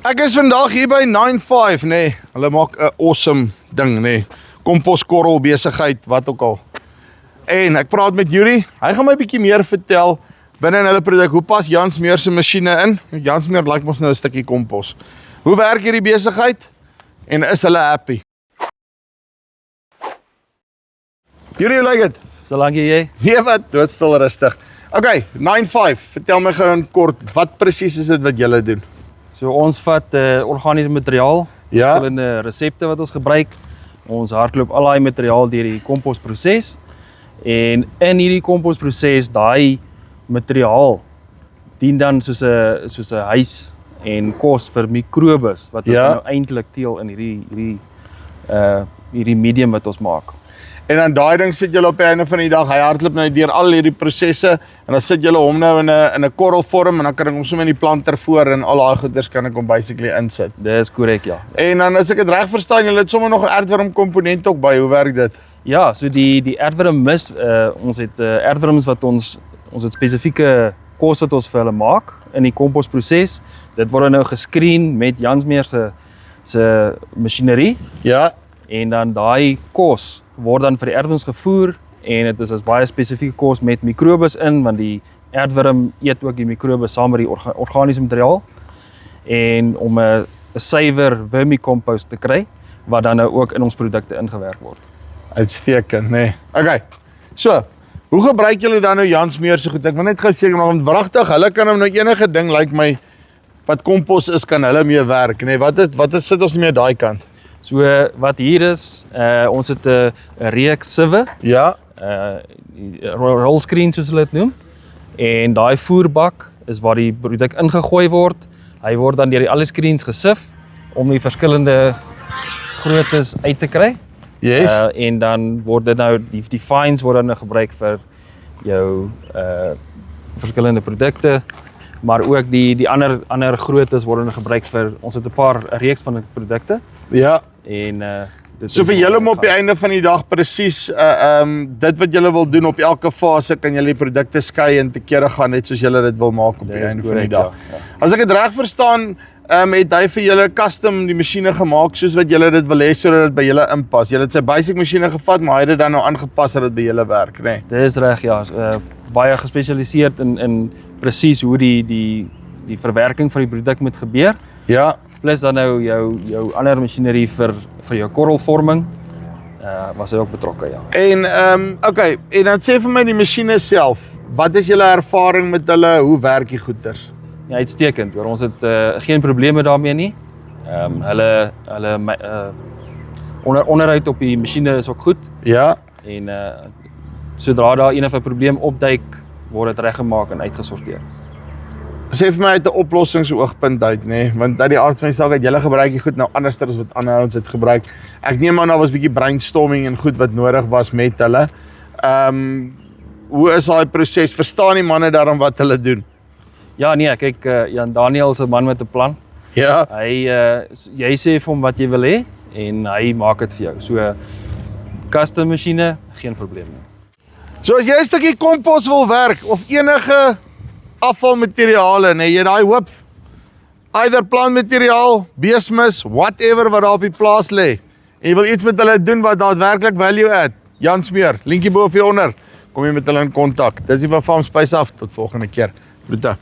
Ek is vandag hier by 95, nee. Hulle maak 'n awesome ding, nee. Komposkorrel besigheid, wat ook al. En ek praat met Yuri. Hy gaan my 'n bietjie meer vertel binne in hulle produk. Hoe pas Jansmeer se masjiene in? Jansmeer lyk mos nou 'n stukkie kompos. Hoe werk hierdie besigheid? En is hulle happy? Yuri, hoe lyk dit? Solank jy? Nee, wat? Doodstil rustig. Okay, 95. Vertel my gou in kort, wat presies is dit wat julle doen? So ons vat organiese materiaal, Ja. verskillende resepte wat ons gebruik. Ons hardloop al daai materiaal deur die komposproses. En in hierdie komposproses, daai materiaal dien dan soos 'n huis en kos vir mikrobes wat ons nou eintlik teel in hierdie medium wat ons maak. En dan daai ding sit julle op die einde van die dag, hy hardloop nou deur al hierdie prosesse en dan sit julle hom nou in 'n korrelvorm en dan kan ek hom sommer in die planter voor en al daai goeders kan ek hom basically insit. Dis korrek, ja. En dan as ek dit reg verstaan, julle het sommer nog 'n aardworm komponent ook by. Hoe werk dit? Ja, so die aardworm mis, ons het aardworms wat ons het spesifieke kos wat ons vir hulle maak in die komposproses. Dit word nou geskreen met Jansmeer se masjinerie. Ja. En dan daai kos word dan vir die aardwurms gevoer en dit is as baie spesifieke kos met mikrobes in, want die aardwurm eet ook die mikrobes saam met die organiese materiaal. En om 'n suiwer vermicompost te kry wat dan nou ook in ons produkte ingewerk word. Uitstekend, nee. Okay. So, hoe gebruik julle dan nou Jansmeer so goed? Ek wil net gou seker maak, want wragtig, hulle kan nou enige ding lyk my wat kompos is, kan hulle mee werk, nee. Wat is sit ons nie meer daai kant? So wat hier is, ons het 'n reeks sieve, Ja. rollscreen soos hulle dit noem. En daai voerbak is waar die produk ingegooi word. Hy word dan deur al die screens gesif om die verskillende groottes uit te kry. Yes. En dan word dit nou die fines word dan gebruik vir jou verskillende produkte, maar ook die ander groottes word dan gebruik vir ons het 'n paar reeks van produkte. Ja. En dit So vir julle om op die einde van die dag presies dit wat julle wil doen op elke fase kan julle die produkte skei en te kere gaan net soos julle dit wil maak op die einde van die dag. Ja. As ek dit reg verstaan, het hy vir julle custom die masjiene gemaak soos wat julle dit wil hê sodat dit by julle inpas. Julle het sy basic masjiene gevat, maar hy het dit dan nou aangepas dat dit by julle werk, né? Dis reg, ja. Baie gespesialiseerd in presies hoe die verwerking van die produk moet gebeur. Ja. Plus dan nou jou ander masjinerie vir jou korrelvorming was hy ook betrokke, ja. En okay, en dan sê vir my die masjiene self, wat is julle ervaring met hulle? Hoe werk die goeders? Ja, uitstekend hoor. Ons het geen probleme daarmee nie. Hulle onderhoud op die masjiene is ook goed. Ja. En sodra daar een of 'n probleem opduik, word dit reggemaak en uitgesorteer. Sê vir my uit 'n oplossingsoogpunt uit, nê, want uit die aard van die saak uit julle gebruik die goed nou anders as wat ander ons het gebruik. Ek neem aan daar was 'n bietjie brainstorming en goed wat nodig was met hulle. Hoe is daai proses? Verstaan die manne daarom wat hulle doen? Ja nee, kyk, Jan Daniel is 'n man met 'n plan. Ja. Jy sê vir hom wat jy wil hê en hy maak dit vir jou. So custom masjiene, geen probleem nie. So as jy 'n stukkie kompos wil werk of enige afvalmateriale, nee, jy daai hoop either plantmateriaal, beesmis, whatever wat daar op die plaas lê. En jy wil iets met hulle doen wat daadwerklik value add. Jansmeer, linkie bo of hier onder. Kom jy met hulle in kontak. Dis die van Farm Spice af tot volgende keer. Groete.